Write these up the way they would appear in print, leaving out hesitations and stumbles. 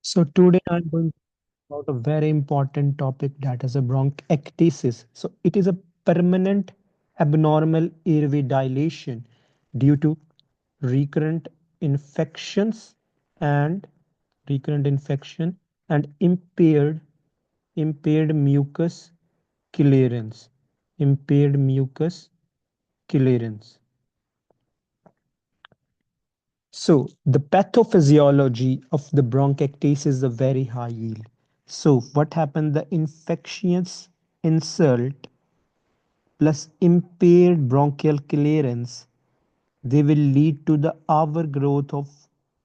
So today I'm going to talk about a very important topic, that is a bronchiectasis. So it is a permanent abnormal airway dilation due to recurrent infections and recurrent infection and impaired mucus clearance. Impaired mucus clearance. So the pathophysiology of the bronchiectasis is a very high yield. So what happened? The infectious insult plus impaired bronchial clearance, they will lead to the overgrowth of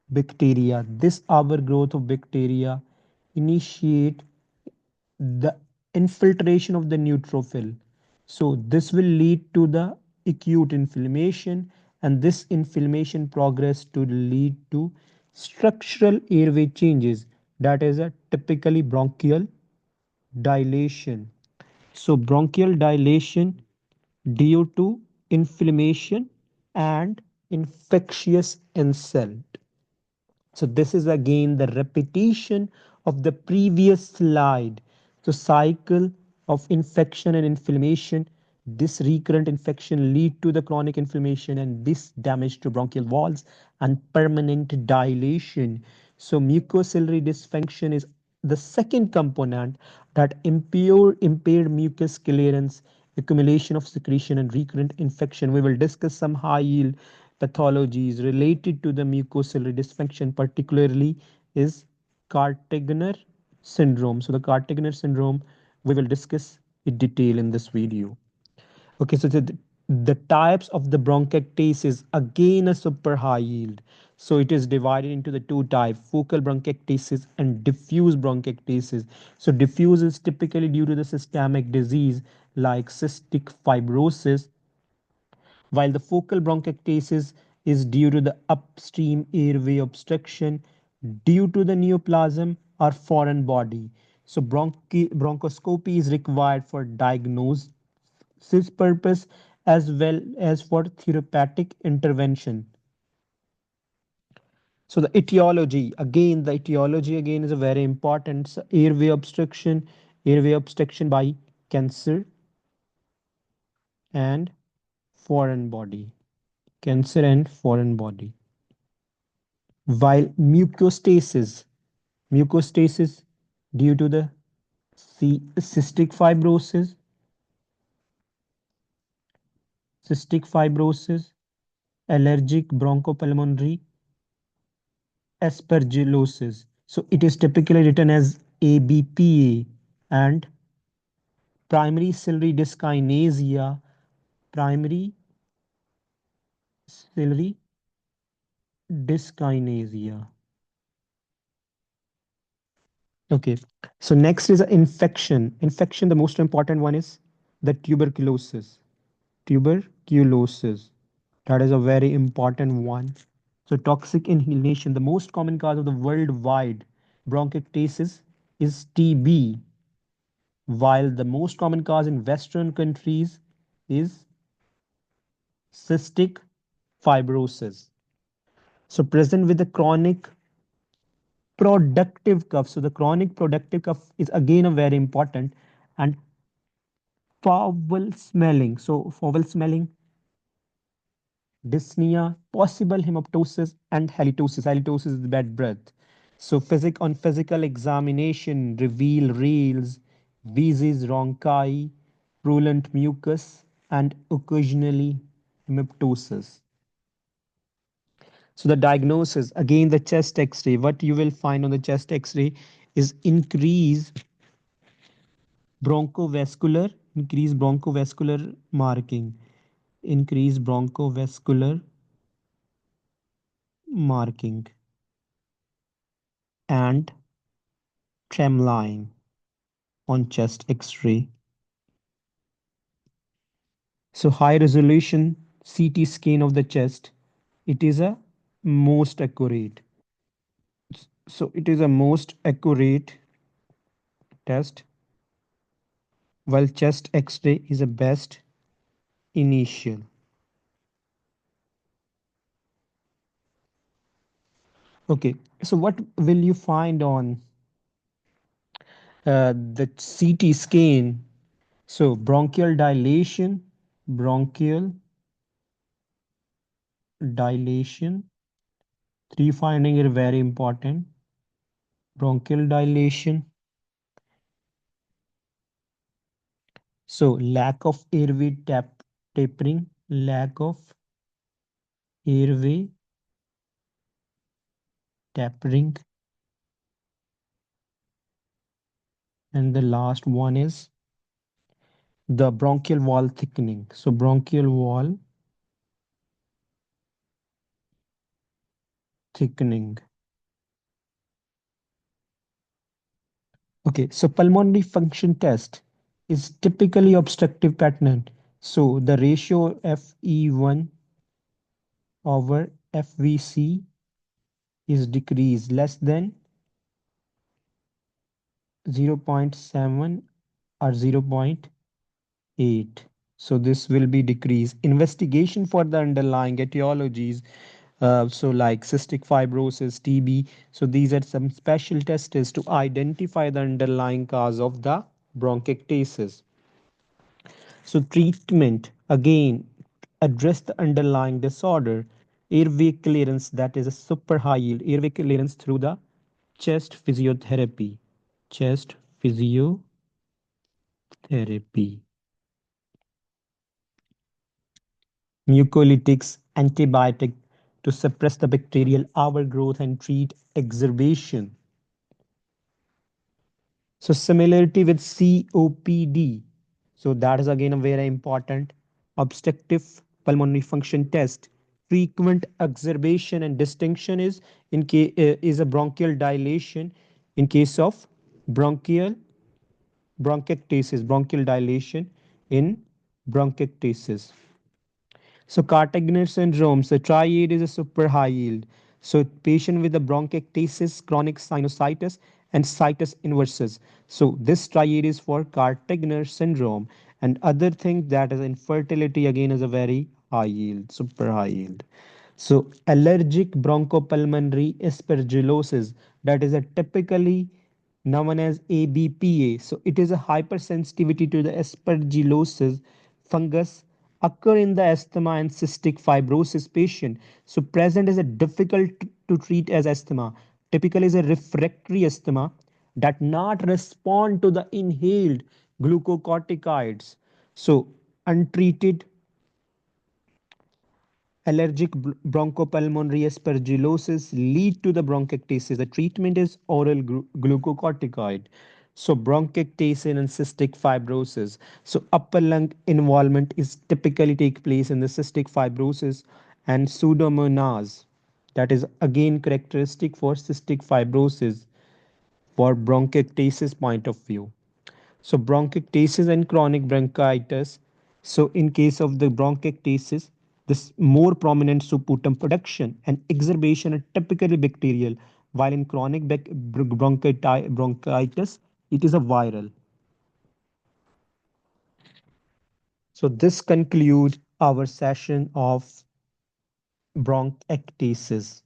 bacteria. This overgrowth of bacteria initiate the infiltration of the neutrophil. So this will lead to the acute inflammation, and this inflammation progress to lead to structural airway changes, that is a typically bronchial dilation. So bronchial dilation due to inflammation and infectious insult. So this is again the repetition of the previous slide. So cycle of infection and inflammation. This recurrent infection lead to the chronic inflammation and this damage to bronchial walls and permanent dilation. So mucociliary dysfunction is the second component, that impaired mucus clearance, accumulation of secretion and recurrent infection. We will discuss some high yield pathologies related to the mucociliary dysfunction, particularly is Cartagena syndrome. So the Cartagena syndrome, we will discuss in detail in this video. Okay, so the types of the bronchiectasis, again a super high yield. So it is divided into the two types, focal bronchiectasis and diffuse bronchiectasis. So diffuse is typically due to the systemic disease like cystic fibrosis, while the focal bronchiectasis is due to the upstream airway obstruction due to the neoplasm or foreign body. So bronchoscopy is required for diagnosis purpose as well as for therapeutic intervention. So the etiology again is a very important. So airway obstruction by cancer and foreign body. Cancer and foreign body. While mucostasis due to the cystic fibrosis, allergic bronchopulmonary aspergillosis. So it is typically written as ABPA, and primary ciliary dyskinesia, primary ciliary dyskinesia. Okay, so next is infection. Infection, the most important one is the tuberculosis. Tuberculosis. That is a very important one. So toxic inhalation, the most common cause of the worldwide bronchiectasis is TB, while the most common cause in Western countries is cystic fibrosis. So present with the chronic productive cough. So the chronic productive cough is again a very important, and foul smelling. So foul smelling, dyspnea, possible hemoptysis, and halitosis. Halitosis is bad breath. So physical examination reveal rales, wheezes, rhonchi, purulent mucus, and occasionally hemoptysis. So the diagnosis, again the chest X-ray. What you will find on the chest X-ray is increased bronchovascular marking, increased bronchovascular marking, and tremline on chest X-ray. So high resolution CT scan of the chest, it is a most accurate. So it is a most accurate test, while chest X-ray is a best initial. Okay, so what will you find on the CT scan? So bronchial dilation, bronchial dilation. Three finding are very important. Bronchial dilation. So lack of airway tapering, lack of airway tapering, and the last one is the bronchial wall thickening. So bronchial wall thickening. Okay, so pulmonary function test is typically obstructive pattern. So the ratio FE1 over FVC is decreased less than 0.7 or 0.8. So this will be decreased. Investigation for the underlying etiologies, so like cystic fibrosis, TB. So these are some special tests to identify the underlying cause of the bronchiectasis. So treatment again address the underlying disorder, airway clearance, that is a super high yield airway clearance through the chest physiotherapy, chest physiotherapy, mucolytics, antibiotic to suppress the bacterial overgrowth and treat exacerbation. So similarity with COPD. So that is again a very important obstructive pulmonary function test. Frequent exacerbation and distinction is is a bronchial dilation in case of bronchial bronchiectasis, bronchial dilation in bronchiectasis. So Cartagena syndrome, so triad is a super high yield. So patient with the bronchiectasis, chronic sinusitis, and situs inversus. So this triad is for Cartagena syndrome. And other thing that is infertility again is a very high yield, super high yield. So allergic bronchopulmonary aspergillosis, that is a typically known as ABPA. So it is a hypersensitivity to the aspergillosis fungus occur in the asthma and cystic fibrosis patient. So present is a difficult to treat as asthma. Typically is a refractory asthma that not respond to the inhaled glucocorticoids. So untreated allergic bronchopulmonary aspergillosis lead to the bronchiectasis. The treatment is oral glucocorticoid. So bronchiectasis and cystic fibrosis. So upper lung involvement is typically take place in the cystic fibrosis and pseudomonas. That is again characteristic for cystic fibrosis for bronchiectasis point of view. So bronchiectasis and chronic bronchitis. So in case of the bronchiectasis, this more prominent supputum production and exacerbation are typically bacterial, while in chronic bronchitis, it is a viral. So this concludes our session of bronchiectasis.